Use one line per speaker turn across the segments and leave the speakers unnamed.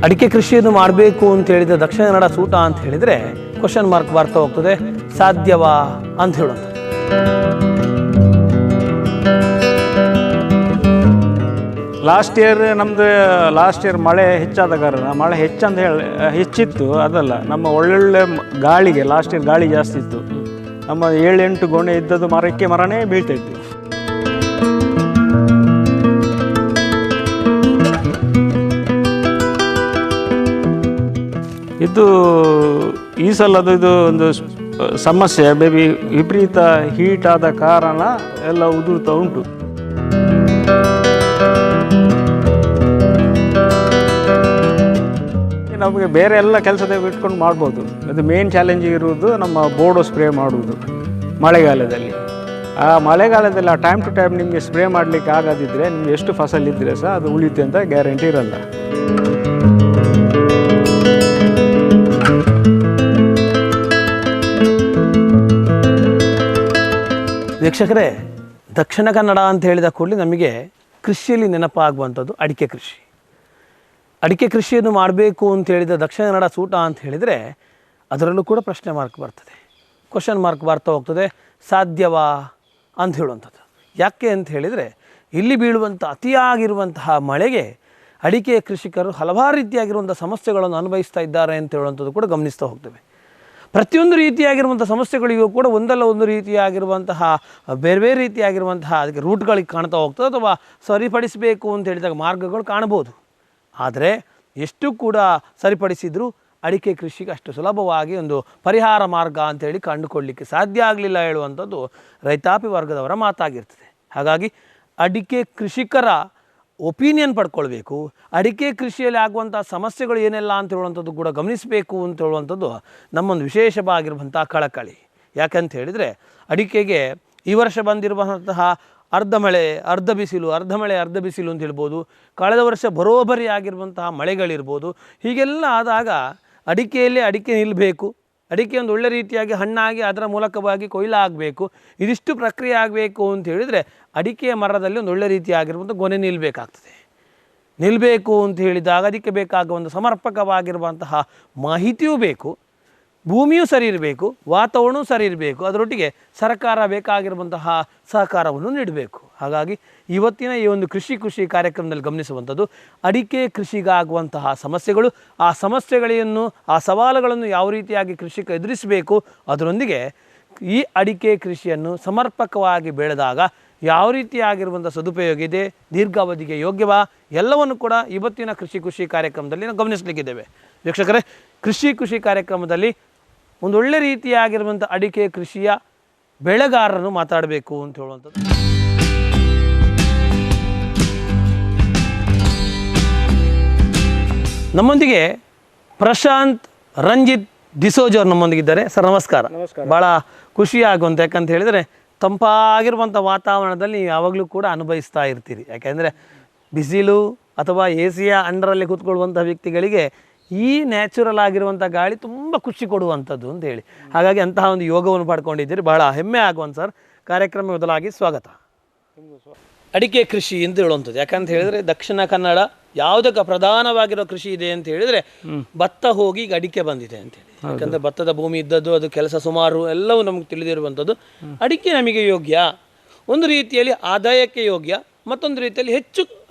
ಅಡಿಕೆ ಕೃಷಿಯನ್ನು ಮಾಡಬೇಕು ಅಂತ ಹೇಳಿದ್ರೆ ದಕ್ಷಿಣ ಕನ್ನಡ ಸೂಟ ಅಂತ ಹೇಳಿದರೆ ಕ್ವಶನ್ ಮಾರ್ಕ್ ಬರ್ತಾ ಹೋಗ್ತದೆ. ಸಾಧ್ಯವಾ ಅಂತ ಹೇಳುವಂಥದ್ದು.
ಲಾಸ್ಟ್ ಇಯರ್ ಮಳೆ ಹೆಚ್ಚಾದ ಕಾರಣ ಮಳೆ ಹೆಚ್ಚಿತ್ತು ಅದಲ್ಲ, ನಮ್ಮ ಒಳ್ಳೊಳ್ಳೆ ಗಾಳಿಗೆ ಲಾಸ್ಟ್ ಇಯರ್ ಗಾಳಿ ಜಾಸ್ತಿ ಇತ್ತು. ನಮ್ಮ 7-8 ಗೊನೆ ಇದ್ದದ್ದು ಮರನೇ ಬೀಳ್ತಾ ಇತ್ತು. ಇದು ಈ ಸಲದ್ದು ಇದು ಒಂದು ಸಮಸ್ಯೆ, ಬೇಬಿ ವಿಪರೀತ ಹೀಟ್ ಆದ ಕಾರಣ ಎಲ್ಲ ಉದುರ್ತಾ ಉಂಟು. ನಮಗೆ ಬೇರೆ ಎಲ್ಲ ಕೆಲಸದ ಇಟ್ಕೊಂಡು ಮಾಡ್ಬೋದು. ಅದು ಮೇನ್ ಚಾಲೆಂಜ್ ಇರುವುದು ನಮ್ಮ ಬೋರ್ಡೋ ಸ್ಪ್ರೇ ಮಾಡುವುದು ಮಳೆಗಾಲದಲ್ಲಿ. ಆ ಮಳೆಗಾಲದಲ್ಲಿ ಆ ಟೈಮ್ ಟು ಟೈಮ್ ನಿಮಗೆ ಸ್ಪ್ರೇ ಮಾಡಲಿಕ್ಕೆ ಆಗದಿದ್ದರೆ ನಿಮ್ಗೆ ಎಷ್ಟು ಫಸಲಿದ್ದರೆ ಸಹ ಅದು ಉಳಿಯುತ್ತೆ ಅಂತ ಗ್ಯಾರಂಟಿ ಇರಲ್ಲ.
ವೀಕ್ಷಕರೇ, ದಕ್ಷಿಣ ಕನ್ನಡ ಅಂತ ಹೇಳಿದ ಕೂಡಲೇ ನಮಗೆ ಕೃಷಿಯಲ್ಲಿ ನೆನಪಾಗುವಂಥದ್ದು ಅಡಿಕೆ ಕೃಷಿ. ಅಡಿಕೆ ಕೃಷಿಯನ್ನು ಮಾಡಬೇಕು ಅಂತ ಹೇಳಿದ ದಕ್ಷಿಣ ಕನ್ನಡ ಸೂಟ ಅಂತ ಹೇಳಿದರೆ ಅದರಲ್ಲೂ ಕೂಡ ಪ್ರಶ್ನೆ ಮಾರ್ಕ್ ಬರ್ತದೆ, ಕ್ವಶನ್ ಮಾರ್ಕ್ ಬರ್ತಾ ಹೋಗ್ತದೆ. ಸಾಧ್ಯವಾ ಅಂತ ಹೇಳುವಂಥದ್ದು. ಯಾಕೆ ಅಂತ ಹೇಳಿದರೆ ಇಲ್ಲಿ ಬೀಳುವಂಥ ಅತಿಯಾಗಿರುವಂತಹ ಮಳೆಗೆ ಅಡಿಕೆ ಕೃಷಿಕರು ಹಲವಾರು ರೀತಿಯಾಗಿರುವಂಥ ಸಮಸ್ಯೆಗಳನ್ನು ಅನುಭವಿಸ್ತಾ ಇದ್ದಾರೆ ಅಂತ ಹೇಳುವಂಥದ್ದು ಕೂಡ ಗಮನಿಸ್ತಾ ಹೋಗ್ತೇವೆ. ಪ್ರತಿಯೊಂದು ರೀತಿಯಾಗಿರುವಂಥ ಸಮಸ್ಯೆಗಳಿಗೂ ಕೂಡ ಒಂದಲ್ಲ ಒಂದು ರೀತಿಯಾಗಿರುವಂತಹ ಬೇರೆ ಬೇರೆ ರೀತಿಯಾಗಿರುವಂತಹ ಅದಕ್ಕೆ ರೂಟ್ಗಳಿಗೆ ಕಾಣ್ತಾ ಹೋಗ್ತದೆ, ಅಥವಾ ಸರಿಪಡಿಸಬೇಕು ಅಂತ ಹೇಳಿದಾಗ ಮಾರ್ಗಗಳು ಕಾಣ್ಬೋದು. ಆದರೆ ಎಷ್ಟು ಕೂಡ ಸರಿಪಡಿಸಿದರೂ ಅಡಿಕೆ ಕೃಷಿಗೆ ಅಷ್ಟು ಸುಲಭವಾಗಿ ಒಂದು ಪರಿಹಾರ ಮಾರ್ಗ ಅಂತೇಳಿ ಕಂಡುಕೊಳ್ಳಲಿಕ್ಕೆ ಸಾಧ್ಯ ಆಗಲಿಲ್ಲ ಹೇಳುವಂಥದ್ದು ರೈತಾಪಿ ವರ್ಗದವರ ಮಾತಾಗಿರ್ತದೆ. ಹಾಗಾಗಿ ಅಡಿಕೆ ಕೃಷಿಕರ ಒಪಿನಿಯನ್ ಪಡ್ಕೊಳ್ಬೇಕು, ಅಡಿಕೆ ಕೃಷಿಯಲ್ಲಿ ಆಗುವಂಥ ಸಮಸ್ಯೆಗಳು ಏನೆಲ್ಲ ಅಂತ ಹೇಳುವಂಥದ್ದು ಕೂಡ ಗಮನಿಸಬೇಕು ಅಂತ ಹೇಳುವಂಥದ್ದು ನಮ್ಮೊಂದು ವಿಶೇಷವಾಗಿರುವಂಥ ಕಳಕಳಿ. ಯಾಕಂತ ಹೇಳಿದರೆ ಅಡಿಕೆಗೆ ಈ ವರ್ಷ ಬಂದಿರುವಂತಹ ಅರ್ಧ ಮಳೆ ಅರ್ಧ ಬಿಸಿಲು ಅಂತ ಹೇಳ್ಬೋದು, ಕಳೆದ ವರ್ಷ ಬರೋಬ್ಬರಿ ಆಗಿರುವಂತಹ ಮಳೆಗಳಿರ್ಬೋದು. ಹೀಗೆಲ್ಲ ಆದಾಗ ಅಡಿಕೆಯಲ್ಲಿ ಅಡಿಕೆ ನಿಲ್ಲಬೇಕು, ಅಡಿಕೆ ಒಂದು ಒಳ್ಳೆ ರೀತಿಯಾಗಿ ಹಣ್ಣಾಗಿ ಅದರ ಮೂಲಕವಾಗಿ ಕೊಯ್ಲಾಗಬೇಕು, ಇದಿಷ್ಟು ಪ್ರಕ್ರಿಯೆ ಆಗಬೇಕು ಅಂತ ಹೇಳಿದರೆ ಅಡಿಕೆಯ ಮರದಲ್ಲಿ ಒಂದು ಒಳ್ಳೆ ರೀತಿಯಾಗಿರುವಂಥ ಗೊನೆ ನಿಲ್ಲಬೇಕು ಅಂತ ಹೇಳಿದಾಗ ಅದಕ್ಕೆ ಬೇಕಾಗುವಂಥ ಸಮರ್ಪಕವಾಗಿರುವಂತಹ ಮಾಹಿತಿಯೂ ಬೇಕು, ಭೂಮಿಯೂ ಸರಿ ಇರಬೇಕು, ವಾತಾವರಣವೂ ಸರಿ ಇರಬೇಕು, ಅದರೊಟ್ಟಿಗೆ ಸರ್ಕಾರ ಬೇಕಾಗಿರುವಂತಹ ಸಹಕಾರವನ್ನು ನೀಡಬೇಕು. ಹಾಗಾಗಿ ಇವತ್ತಿನ ಈ ಒಂದು ಕೃಷಿ ಕಾರ್ಯಕ್ರಮದಲ್ಲಿ ಗಮನಿಸುವಂಥದ್ದು ಅಡಿಕೆ ಕೃಷಿಗಾಗುವಂತಹ ಸಮಸ್ಯೆಗಳು, ಆ ಸಮಸ್ಯೆಗಳನ್ನು ಆ ಸವಾಲುಗಳನ್ನು ಯಾವ ರೀತಿಯಾಗಿ ಕೃಷಿಕ ಎದುರಿಸಬೇಕು, ಅದರೊಂದಿಗೆ ಈ ಅಡಿಕೆ ಕೃಷಿಯನ್ನು ಸಮರ್ಪಕವಾಗಿ ಬೆಳೆದಾಗ ಯಾವ ರೀತಿಯಾಗಿರುವಂಥ ಸದುಪಯೋಗ ಇದೆ, ದೀರ್ಘಾವಧಿಗೆ ಯೋಗ್ಯವಾ, ಎಲ್ಲವನ್ನು ಕೂಡ ಇವತ್ತಿನ ಕೃಷಿ ಕಾರ್ಯಕ್ರಮದಲ್ಲಿ ನಾವು ಗಮನಿಸಲಿಕ್ಕಿದ್ದೇವೆ. ವೀಕ್ಷಕರೇ, ಕೃಷಿ ಕಾರ್ಯಕ್ರಮದಲ್ಲಿ ಒಂದು ಒಳ್ಳೆ ರೀತಿಯಾಗಿರುವಂಥ ಅಡಿಕೆ ಕೃಷಿಯ ಬೆಳೆಗಾರರನ್ನು ಮಾತಾಡಬೇಕು ಅಂತ ಹೇಳುವಂಥದ್ದು. ನಮ್ಮೊಂದಿಗೆ ಪ್ರಶಾಂತ್ ರಂಜಿತ್ ಡಿಸೋಜ್ ಅವರು ನಮ್ಮೊಂದಿಗಿದ್ದಾರೆ. ಸರ್ ನಮಸ್ಕಾರ. ಭಾಳ ಖುಷಿಯಾಗುವಂಥ, ಯಾಕಂತ ಹೇಳಿದರೆ ತಂಪಾಗಿರುವಂಥ ವಾತಾವರಣದಲ್ಲಿ ನೀವು ಯಾವಾಗಲೂ ಕೂಡ ಅನುಭವಿಸ್ತಾ ಇರ್ತೀರಿ. ಯಾಕೆಂದರೆ ಬಿಸಿಲು ಅಥವಾ ಎ ಸಿಯ ಅಂಡರಲ್ಲಿ ಕೂತ್ಕೊಳ್ಳುವಂಥ ವ್ಯಕ್ತಿಗಳಿಗೆ ಈ ನ್ಯಾಚುರಲ್ ಆಗಿರುವಂಥ ಗಾಳಿ ತುಂಬ ಖುಷಿ ಕೊಡುವಂಥದ್ದು ಅಂತ ಹೇಳಿ, ಹಾಗಾಗಿ ಅಂತಹ ಒಂದು ಯೋಗವನ್ನು ಪಡ್ಕೊಂಡಿದ್ದೀರಿ, ಬಹಳ ಹೆಮ್ಮೆ ಆಗುವಂಥ ಸರ್. ಕಾರ್ಯಕ್ರಮ ಮೊದಲಾಗಿ ಸ್ವಾಗತ. ಅಡಿಕೆ ಕೃಷಿ ಅಂತ ಹೇಳುವಂಥದ್ದು, ಯಾಕಂತ ಹೇಳಿದರೆ ದಕ್ಷಿಣ ಕನ್ನಡ ಯಾವುದಕ್ಕೆ ಪ್ರಧಾನವಾಗಿರೋ ಕೃಷಿ ಇದೆ ಅಂತ ಹೇಳಿದರೆ ಭತ್ತ ಹೋಗಿ ಈಗ ಅಡಿಕೆ ಬಂದಿದೆ ಅಂತೇಳಿ. ಯಾಕಂದರೆ ಭತ್ತದ ಭೂಮಿ ಇದ್ದದ್ದು, ಅದು ಕೆಲಸ ಸುಮಾರು ಎಲ್ಲವೂ ನಮಗೆ ತಿಳಿದಿರುವಂಥದ್ದು. ಅಡಿಕೆ ನಮಗೆ ಯೋಗ್ಯ, ಒಂದು ರೀತಿಯಲ್ಲಿ ಆದಾಯಕ್ಕೆ ಯೋಗ್ಯ, ಮತ್ತೊಂದು ರೀತಿಯಲ್ಲಿ ಹೆಚ್ಚು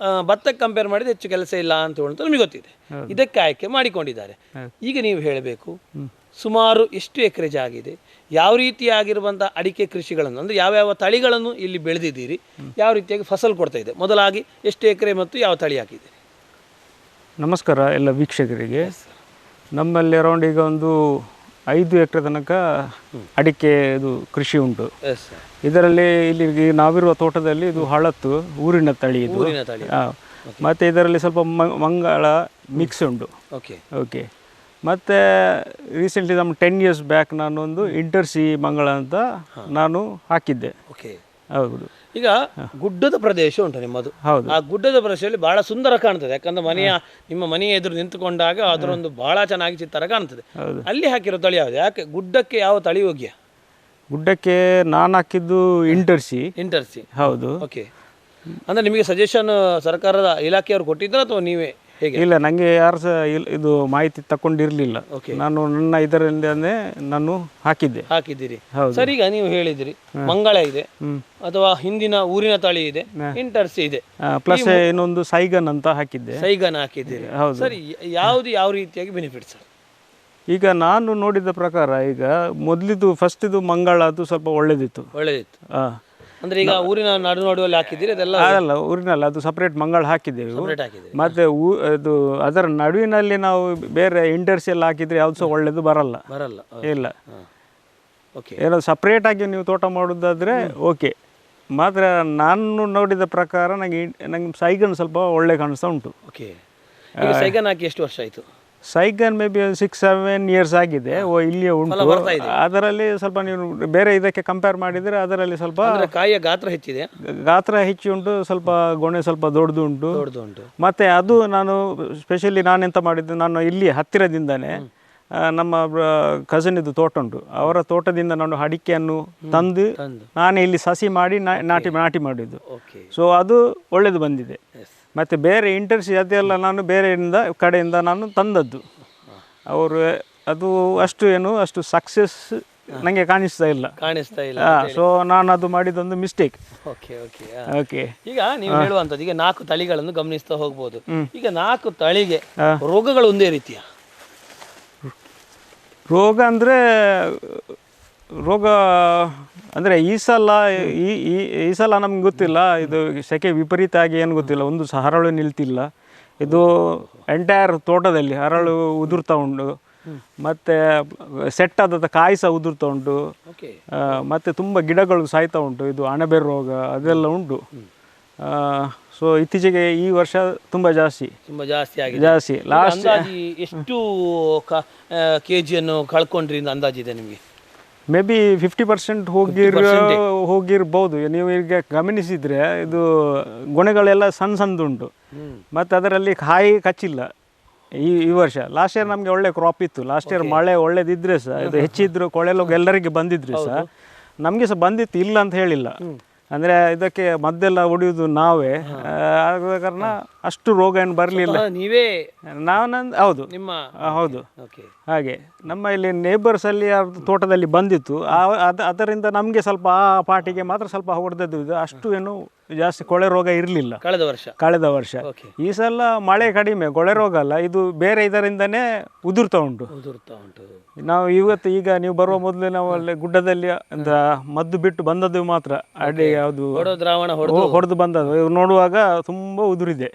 ಭತ್ತಕ್ಕೆ ಕಂಪೇರ್ ಮಾಡಿದ್ರೆ ಹೆಚ್ಚು ಕೆಲಸ ಇಲ್ಲ ಅಂತ ಹೇಳುವಂಥ ನಮಗೆ ಗೊತ್ತಿದೆ. ಇದಕ್ಕೆ ಆಯ್ಕೆ ಮಾಡಿಕೊಂಡಿದ್ದಾರೆ. ಈಗ ನೀವು ಹೇಳಬೇಕು, ಸುಮಾರು ಎಷ್ಟು ಎಕರೆ ಜಾಗಿದೆ, ಯಾವ ರೀತಿಯಾಗಿರುವಂಥ ಅಡಿಕೆ ಕೃಷಿಗಳನ್ನು ಅಂದರೆ ಯಾವ್ಯಾವ ತಳಿಗಳನ್ನು ಇಲ್ಲಿ ಬೆಳೆದಿದ್ದೀರಿ, ಯಾವ ರೀತಿಯಾಗಿ ಫಸಲು ಕೊಡ್ತಾ ಇದೆ, ಮೊದಲಾಗಿ ಎಷ್ಟು ಎಕರೆ ಮತ್ತು ಯಾವ ತಳಿ ಹಾಕಿದೆ?
ನಮಸ್ಕಾರ ಎಲ್ಲ ವೀಕ್ಷಕರಿಗೆ. ನಮ್ಮಲ್ಲಿ ಅರೌಂಡ್ ಈಗ ಒಂದು 5 ಎಕರೆ ತನಕ ಅಡಿಕೆ ಇದು ಕೃಷಿ ಉಂಟು. ಇದರಲ್ಲಿ ಇಲ್ಲಿ ನಾವಿರುವ ತೋಟದಲ್ಲಿ ಇದು ಹಳತ್ತು ಊರಿನ ತಳಿ ಇದು, ಮತ್ತು ಇದರಲ್ಲಿ ಸ್ವಲ್ಪ ಮಂಗಳ ಮಿಕ್ಸ್ ಉಂಟು. ಓಕೆ. ಮತ್ತು ರೀಸೆಂಟ್ಲಿ ನಮ್ಮ 10 years ಬ್ಯಾಕ್ ನಾನೊಂದು ಇಂಟರ್ಸಿ ಮಂಗಳ ಅಂತ ನಾನು ಹಾಕಿದ್ದೆ. ಹೌದು.
ಈಗ ಗುಡ್ಡದ ಪ್ರದೇಶ ಉಂಟು ನಿಮ್ಮದು. ಹೌದು. ಆ ಗುಡ್ಡದ ಪ್ರದೇಶದಲ್ಲಿ ಬಹಳ ಸುಂದರ ಕಾಣ್ತದೆ, ಯಾಕಂದ್ರೆ ನಿಮ್ಮ ಮನೆಯ ಎದುರು ನಿಂತುಕೊಂಡಾಗ ಅದರೊಂದು ಬಹಳ ಚೆನ್ನಾಗಿ ಚಿತ್ತರ ಕಾಣ್ತದೆ. ಅಲ್ಲಿ ಹಾಕಿರೋ ತಳಿ ಯಾವುದು? ಯಾಕೆ ಗುಡ್ಡಕ್ಕೆ ಯಾವ ತಳಿ ಯೋಗ್ಯ?
ಗುಡ್ಡಕ್ಕೆ ನಾನು ಹಾಕಿದ್ದು ಇಂಟರ್ಸಿ.
ಇಂಟರ್ಸಿ.
ಹೌದು.
ಓಕೆ. ಅಂದರೆ ನಿಮಗೆ ಸಜೆಷನ್ ಸರ್ಕಾರದ ಇಲಾಖೆಯವರು ಕೊಟ್ಟಿದ್ದಾರೆ ಅಥವಾ ನೀವೇ ಹೇಗೆ?
ಇಲ್ಲ, ನನಗೆ ಯಾರು ಸಹ ಇದು ಮಾಹಿತಿ ತಗೊಂಡಿರಲಿಲ್ಲ. ನಾನು ನನ್ನ ಇದರಿಂದನೇ ನಾನು
ಹಾಕಿದ್ದೀರಿ. ಸರ್, ಈಗ ನೀವು ಹೇಳಿದಿರಿ ಮಂಗಳ ಇದೆ ಅಥವಾ ಹಿಂದಿನ ಊರಿನ ತಳಿ ಇದೆ, ಇಂಟರ್ಸ್ ಇದೆ,
ಪ್ಲಸ್ ಇನ್ನೊಂದು ಸೈಗನ್ ಅಂತ ಹಾಕಿದ್ದೆ.
ಸೈಗನ್ ಹಾಕಿದ್ದೀರಿ. ಸರಿ, ಯಾವ ರೀತಿಯಾಗಿ ಬೆನಿಫಿಟ್ ಸರ್?
ಈಗ ನಾನು ನೋಡಿದ ಪ್ರಕಾರ ಈಗ ಮೊದಲಿದ್ದು ಫಸ್ಟ್ ಇದು ಮಂಗಳ ಅದು ಸ್ವಲ್ಪ ಒಳ್ಳೇದಿತ್ತು.
ಅಂದ್ರೆ ಈಗ ಊರಿನ ನಡುವಲ್ಲಿ ಹಾಕಿದ್ದೀರಿ ಅದೆಲ್ಲ?
ಅದಲ್ಲ, ಊರಿನಲ್ಲ, ಅದು ಸಪ್ರೇಟ್ ಮಂಗಳ ಹಾಕಿದ್ದೇವೆ. ಮತ್ತೆ ಅದು ಅದರ ನಡುವಿನಲ್ಲಿ ನಾವು ಬೇರೆ ಇಂಟರ್ಸ್ ಎಲ್ಲ ಹಾಕಿದ್ರೆ ಯಾವ್ದು ಸಹ ಒಳ್ಳೇದು ಬರಲ್ಲ. ಇಲ್ಲ, ಏನೋ ಸಪ್ರೇಟ್ ಆಗಿ ನೀವು ತೋಟ ಮಾಡೋದಾದ್ರೆ ಓಕೆ. ಮಾತ್ರ ನಾನು ನೋಡಿದ ಪ್ರಕಾರ ನಂಗೆ ಸೈಗನ್ ಸ್ವಲ್ಪ ಒಳ್ಳೆ ಕಾಣಿಸ್ತಾ ಉಂಟು.
ಸೈಗನ್ ಹಾಕಿ ಎಷ್ಟು ವರ್ಷ ಆಯಿತು?
ಸೈಗನ್ ಮೇ ಬಿ 6-7 ಇಯರ್ಸ್ ಆಗಿದೆ. ಇಲ್ಲಿಯೇ ಉಂಟು. ಅದರಲ್ಲಿ ಸ್ವಲ್ಪ ನೀವು ಬೇರೆ ಇದಕ್ಕೆ ಕಂಪೇರ್ ಮಾಡಿದರೆ ಅದರಲ್ಲಿ ಸ್ವಲ್ಪ
ಕಾಯಿಯ ಗಾತ್ರ ಹೆಚ್ಚಿದೆ,
ಗಾತ್ರ ಹೆಚ್ಚು ಉಂಟು, ಸ್ವಲ್ಪ ಗೊನೆ ಸ್ವಲ್ಪ ದೊಡ್ಡದು ಉಂಟು. ಮತ್ತೆ ಅದು ನಾನು ಸ್ಪೆಷಲಿ ನಾನೆಂತ ಮಾಡಿದ್ದು, ನಾನು ಇಲ್ಲಿ ಹತ್ತಿರದಿಂದನೇ ನಮ್ಮ ಕಸಿನ್ ಇದು ತೋಟ ಉಂಟು, ಅವರ ತೋಟದಿಂದ ನಾನು ಅಡಿಕೆಯನ್ನು ತಂದು ನಾನೇ ಇಲ್ಲಿ ಸಸಿ ಮಾಡಿ ನಾಟಿ ಮಾಡಿದ್ದು. ಸೊ ಅದು ಒಳ್ಳೇದು ಬಂದಿದೆ. ಮತ್ತು ಬೇರೆ ಇಂಟರ್ಸ್ ಅದೆಲ್ಲ ನಾನು ಬೇರೆಯಿಂದ ಕಡೆಯಿಂದ ನಾನು ತಂದದ್ದು. ಅವರು ಅದು ಅಷ್ಟು ಸಕ್ಸಸ್ ನನಗೆ ಕಾಣಿಸ್ತಾ ಇಲ್ಲ. ಸೊ ನಾನು ಅದು ಮಾಡಿದೊಂದು ಮಿಸ್ಟೇಕ್.
ಓಕೆ. ಈಗ ನೀವು ಹೇಳುವಂಥದ್ದು ಈಗ 4 ತಳಿಗಳನ್ನು ಗಮನಿಸ್ತಾ ಹೋಗ್ಬೋದು. ಈಗ 4 ತಳಿಗೆ ರೋಗಗಳು ಒಂದೇ ರೀತಿಯ
ರೋಗ ಅಂದರೆ ಈ ಸಲ ನಮ್ಗೆ ಗೊತ್ತಿಲ್ಲ, ಇದು ಸೆಕೆ ವಿಪರೀತ ಆಗಿ ಏನು ಗೊತ್ತಿಲ್ಲ. ಒಂದು ಸಹ ಹರಳು ನಿಲ್ತಿಲ್ಲ, ಇದು ಎಂಟೈರ್ ತೋಟದಲ್ಲಿ ಹರಳು ಉದುರ್ತಾ ಉಂಟು, ಮತ್ತು ಸೆಟ್ ಆದ ಕಾಯಿ ಸಹ ಉದುರ್ತಾ ಉಂಟು, ಮತ್ತು ತುಂಬ ಗಿಡಗಳು ಸಾಯ್ತಾ ಉಂಟು. ಇದು ಅಣಬೆ ರೋಗ ಅದೆಲ್ಲ ಉಂಟು. ಸೊ ಇತ್ತೀಚೆಗೆ ಈ ವರ್ಷ ತುಂಬ ಜಾಸ್ತಿ ಜಾಸ್ತಿ. ಲಾಸ್ಟ್
ಎಷ್ಟು ಕೆಜಿಯನ್ನು ಕಳ್ಕೊಂಡ್ರಿ ಅಂದಾಜಿದೆ ನಿಮಗೆ?
May be 50% ಹೋಗಿರ್ಬೋದು. ನೀವು ಈಗ ಗಮನಿಸಿದರೆ ಇದು ಗೊನೆಗಳೆಲ್ಲ ಸಣ್ಣದುಂಟು, ಮತ್ತು ಅದರಲ್ಲಿ ಕಾಯಿ ಕಚ್ಚಿಲ್ಲ ಈ ವರ್ಷ. ಲಾಸ್ಟ್ ಇಯರ್ ನಮಗೆ ಒಳ್ಳೆ ಕ್ರಾಪ್ ಇತ್ತು. ಲಾಸ್ಟ್ ಇಯರ್ ಮಳೆ ಒಳ್ಳೇದಿದ್ರೆ ಸಹ ಇದು ಹೆಚ್ಚಿದ್ರು ಕೊಳೆಲ್ಲ ಎಲ್ಲರಿಗೆ ಬಂದಿದ್ರು ಸಹ ನಮಗೆ ಸಹ ಬಂದಿತ್ತು, ಇಲ್ಲ ಅಂತ ಹೇಳಿಲ್ಲ. ಅಂದರೆ ಇದಕ್ಕೆ ಮದ್ದೆಲ್ಲ ಹೊಡೆಯೋದು ನಾವೇ, ಆದ ಕಾರಣ ಅಷ್ಟು ರೋಗ ಏನು ಬರಲಿಲ್ಲ.
ನೀವೇ
ಹೌದು ಹೌದು. ಹಾಗೆ ನಮ್ಮ ಇಲ್ಲಿ ನೇಬರ್ಸಲ್ಲಿ ತೋಟದಲ್ಲಿ ಬಂದಿತ್ತು, ಅದರಿಂದ ನಮಗೆ ಸ್ವಲ್ಪ ಆ ಪಾಟಿಗೆ ಮಾತ್ರ ಸ್ವಲ್ಪ ಹೊಡೆದದ್ದು. ಇದು ಅಷ್ಟು ಏನು ಜಾಸ್ತಿ ಕೊಳೆ ರೋಗ ಇರಲಿಲ್ಲ ಕಳೆದ ವರ್ಷ. ಈ ಸಲ ಮಳೆ ಕಡಿಮೆ, ಕೊಳೆ ರೋಗ ಅಲ್ಲ, ಇದು ಬೇರೆ ಇದರಿಂದನೇ ಉದುರ್ತಾ ಉಂಟು. ನಾವು ಈಗ ನೀವು ಬರುವ ಮೊದಲು ನಾವು ಅಲ್ಲಿ ಗುಡ್ಡದಲ್ಲಿ ಮದ್ದು ಬಿಟ್ಟು ಬಂದದ್ದು ಮಾತ್ರ, ಅಡಿ ಯಾವುದು ಹೊಡೆದು ಬಂದದ್ದು ನೋಡುವಾಗ ತುಂಬ ಉದುರಿದೆ.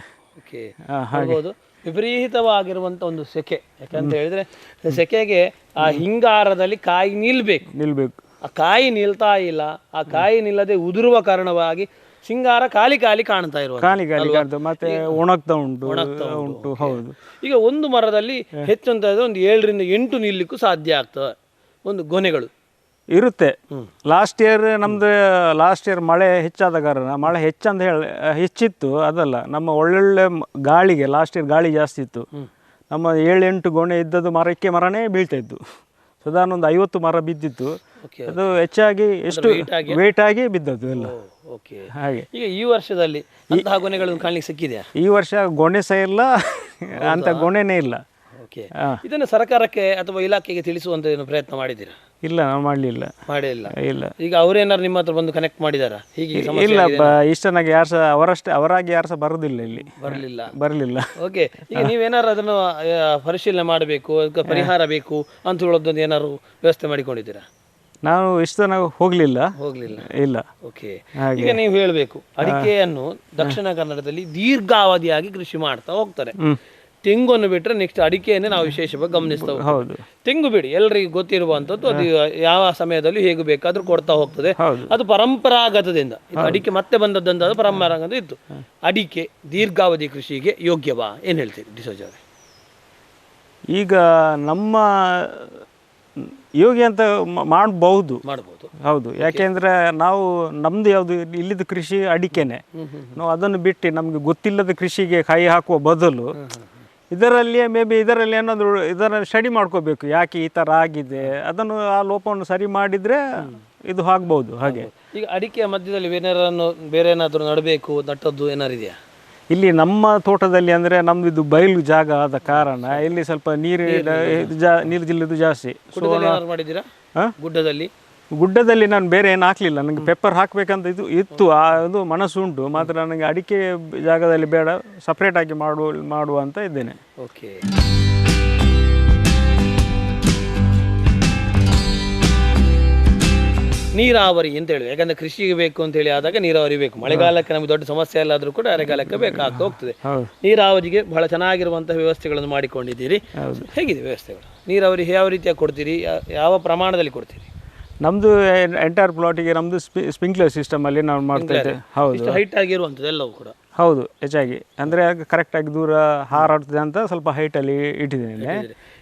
ವಿಪರೀತವಾಗಿರುವಂತ ಒಂದು ಸೆಕೆ. ಯಾಕಂತ ಹೇಳಿದ್ರೆ ಸೆಕೆಗೆ ಆ ಹಿಂಗಾರದಲ್ಲಿ ಕಾಯಿ ನಿಲ್ಬೇಕು. ಆ ಕಾಯಿ ನಿಲ್ತಾ ಇಲ್ಲ. ಆ ಕಾಯಿ ನಿಲ್ಲದೆ ಉದುರುವ ಕಾರಣವಾಗಿ ಸಿಂಗಾರ ಖಾಲಿ ಕಾಣ್ತಾ ಇರುವ
ಮತ್ತೆ ಒಣಗ್ತಾ ಉಂಟು. ಹೌದು.
ಈಗ ಒಂದು ಮರದಲ್ಲಿ ಹೆಚ್ಚು ಅಂತ ಒಂದು 7ರಿಂದ 8 ನಿಲ್ಲಕ್ಕೂ ಸಾಧ್ಯ ಆಗ್ತದೆ ಒಂದು ಗೊನೆಗಳು
ಇರುತ್ತೆ. ಲಾಸ್ಟ್ ಇಯರ್ ಮಳೆ ಹೆಚ್ಚಾದ ಕಾರಣ, ಮಳೆ ಹೆಚ್ಚಿತ್ತು ಅದಲ್ಲ, ನಮ್ಮ ಒಳ್ಳೊಳ್ಳೆ ಗಾಳಿಗೆ ಲಾಸ್ಟ್ ಇಯರ್ ಗಾಳಿ ಜಾಸ್ತಿ ಇತ್ತು. ನಮ್ಮ 7-8 ಗೊನೆ ಇದ್ದದ್ದು ಮರನೇ ಬೀಳ್ತಾ ಇತ್ತು. ಸಾಧಾರಣ ಒಂದು 50 ಮರ ಬಿದ್ದಿತ್ತು. ಅದು ಹೆಚ್ಚಾಗಿ ಎಷ್ಟು ವೇಟ್ ಆಗಿ ಬಿದ್ದದ್ದು ಎಲ್ಲ. ಹಾಗೆ
ಈಗ ಈ ವರ್ಷದಲ್ಲಿ ಗೊನೆಗಳನ್ನು ಕಾಣಲಿಕ್ಕೆ ಸಿಕ್ಕಿದೆಯಾ?
ಈ ವರ್ಷ ಗೊನೆ ಸಹ ಇಲ್ಲ, ಅಂತ ಗೊನೆನೇ ಇಲ್ಲ.
ಇದನ್ನು ಸರ್ಕಾರಕ್ಕೆ ಅಥವಾ ಇಲಾಖೆಗೆ ತಿಳಿಸುವಂತ ಏನು ಪ್ರಯತ್ನ ಮಾಡಿದ್ದೀರಾ?
ಇಲ್ಲ, ನಾವು ಮಾಡಿಲ್ಲ. ಇಲ್ಲ.
ಈಗ ಅವರೇನಾದ್ರು ನಿಮ್ಮ ಹತ್ರ ಬಂದು ಕನೆಕ್ಟ್ ಮಾಡಿದಾರಾ? ಹೀಗೆ
ಇಲ್ಲ, ಇಷ್ಟನಾಗಿ ಯಾರು ಸಹ ಅವರಾಗಿ ಯಾರು ಸಹ ಬರುದಿಲ್ಲ, ಇಲ್ಲಿ ಬರಲಿಲ್ಲ.
ಓಕೆ. ಈಗ ನೀವೇನಾದ್ರು ಅದನ್ನು ಪರಿಶೀಲನೆ ಮಾಡಬೇಕು, ಅದಕ್ಕೆ ಪರಿಹಾರ ಬೇಕು ಅಂತ ಹೇಳೋದೊಂದು ಏನಾದ್ರು ವ್ಯವಸ್ಥೆ ಮಾಡಿಕೊಂಡಿದ್ದೀರಾ?
ನಾವು ಇಷ್ಟು ಹೋಗ್ಲಿಲ್ಲ. ಇಲ್ಲ.
ಓಕೆ. ಈಗ ನೀವು ಹೇಳಬೇಕು, ಅಡಿಕೆಯನ್ನು ದಕ್ಷಿಣ ಕನ್ನಡದಲ್ಲಿ ದೀರ್ಘಾವಧಿಯಾಗಿ ಕೃಷಿ ಮಾಡ್ತಾ ಹೋಗ್ತಾರೆ. ತೆಂಗನ್ನು ಬಿಟ್ಟರೆ ನೆಕ್ಸ್ಟ್ ಅಡಿಕೆಯನ್ನೇ ನಾವು ವಿಶೇಷವಾಗಿ ಗಮನಿಸ್ತಾ ಹೋಗ್ತೀವಿ. ತೆಂಗು ಬಿಡಿ, ಎಲ್ಲರಿಗೂ ಗೊತ್ತಿರುವಂಥದ್ದು, ಅದು ಯಾವ ಸಮಯದಲ್ಲಿ ಹೇಗೆ ಬೇಕಾದ್ರೂ ಕೊಡ್ತಾ ಹೋಗ್ತದೆ. ಅದು ಪರಂಪರಾಗತದಿಂದ ಅಡಿಕೆ ಮತ್ತೆ ಬಂದದ್ದಂತ ಅದು ಪರಂಪರಾಗತ ಇತ್ತು. ಅಡಿಕೆ ದೀರ್ಘಾವಧಿ ಕೃಷಿಗೆ ಯೋಗ್ಯವಾ? ಏನು ಹೇಳ್ತೀರಿ ಡಿಸೋಜ ಅವರೇ?
ಈಗ ನಮ್ಮ ಯೋಗ್ಯ ಅಂತ ಮಾಡಬಹುದು. ಹೌದು. ಯಾಕೆಂದ್ರೆ ನಾವು ನಮ್ದು ಯಾವುದು ಇಲ್ಲಿದ್ದು ಕೃಷಿ ಅಡಿಕೆನೆ. ನಾವು ಅದನ್ನು ಬಿಟ್ಟು ನಮ್ಗೆ ಗೊತ್ತಿಲ್ಲದ ಕೃಷಿಗೆ ಕೈ ಹಾಕುವ ಬದಲು ಇದರಲ್ಲಿ ಏನಾದರೂ ಇದನ್ನು ಸ್ಟಡಿ ಮಾಡ್ಕೋಬೇಕು, ಯಾಕೆ ಈ ಥರ ಆಗಿದೆ, ಅದನ್ನು ಆ ಲೋಪವನ್ನು ಸರಿ ಮಾಡಿದರೆ ಇದು ಆಗ್ಬೋದು. ಹಾಗೆ
ಈಗ ಅಡಿಕೆಯ ಮಧ್ಯದಲ್ಲಿ ಬೇರೆ ಏನಾದರೂ ನಡಬೇಕು, ನಟ್ಟದ್ದು ಏನಾರು ಇದೆಯಾ?
ಇಲ್ಲಿ ನಮ್ಮ ತೋಟದಲ್ಲಿ ಅಂದರೆ ನಮ್ದು ಇದು ಬಯಲು ಜಾಗ ಆದ ಕಾರಣ ಇಲ್ಲಿ ಸ್ವಲ್ಪ ನೀರು ಜಾಸ್ತಿ.
ಗುಡ್ಡದಲ್ಲಿ ಏನಾದ್ರು ಮಾಡಿದ್ದೀರಾ? ಗುಡ್ಡದಲ್ಲಿ
ಗುಡ್ಡದಲ್ಲಿ ನಾನು ಬೇರೆ ಏನು ಹಾಕಲಿಲ್ಲ. ನನಗೆ ಪೆಪ್ಪರ್ ಹಾಕಬೇಕಂತ ಇತ್ತು, ಅದು ಮನಸ್ಸುಂಟು. ಮಾತ್ರ ನನಗೆ ಅಡಿಕೆ ಜಾಗದಲ್ಲಿ ಬೇಡ, ಸಪ್ರೇಟಾಗಿ ಮಾಡುವ ಅಂತ ಇದ್ದೇನೆ.
ಓಕೆ. ನೀರಾವರಿ ಅಂತ ಹೇಳಿ, ಯಾಕಂದ್ರೆ ಕೃಷಿಗೆ ಬೇಕು ಅಂತ ಹೇಳಿ ಆದಾಗ ನೀರಾವರಿ ಬೇಕು. ಮಳೆಗಾಲಕ್ಕೆ ನಮಗೆ ದೊಡ್ಡ ಸಮಸ್ಯೆ ಅಲ್ಲಾದ್ರೂ ಕೂಡ ಅರೆಗಾಲಕ್ಕೆ ಬೇಕಾಗ್ತಾ ಹೋಗ್ತದೆ. ನೀರಾವರಿಗೆ ಬಹಳ ಚೆನ್ನಾಗಿರುವಂತಹ ವ್ಯವಸ್ಥೆಗಳನ್ನು ಮಾಡಿಕೊಂಡಿದ್ದೀರಿ. ಹೇಗಿದೆ ವ್ಯವಸ್ಥೆಗಳು? ನೀರಾವರಿ ಯಾವ ರೀತಿಯಾಗಿ ಕೊಡ್ತೀರಿ, ಯಾವ ಪ್ರಮಾಣದಲ್ಲಿ ಕೊಡ್ತೀರಿ?
ನಮ್ಮದು ಎಂಟೈರ್ ಪ್ಲಾಟಿಗೆ ನಮ್ಮದು ಸ್ಪ್ರಿಂಕ್ಲರ್ ಸಿಸ್ಟಮಲ್ಲಿ ನಾವು ಮಾಡ್ತಾ ಇದ್ದೇವೆ. ಹೌದು,
ಹೈಟ್ ಆಗಿರುವಂಥದ್ದು ಎಲ್ಲವೂ ಕೂಡ.
ಹೌದು, ಹೆಚ್ಚಾಗಿ ಅಂದರೆ ಕರೆಕ್ಟಾಗಿ ದೂರ ಹಾರಾಡ್ತದೆ ಅಂತ ಸ್ವಲ್ಪ ಹೈಟಲ್ಲಿ ಇಟ್ಟಿದ್ದೀನಿ.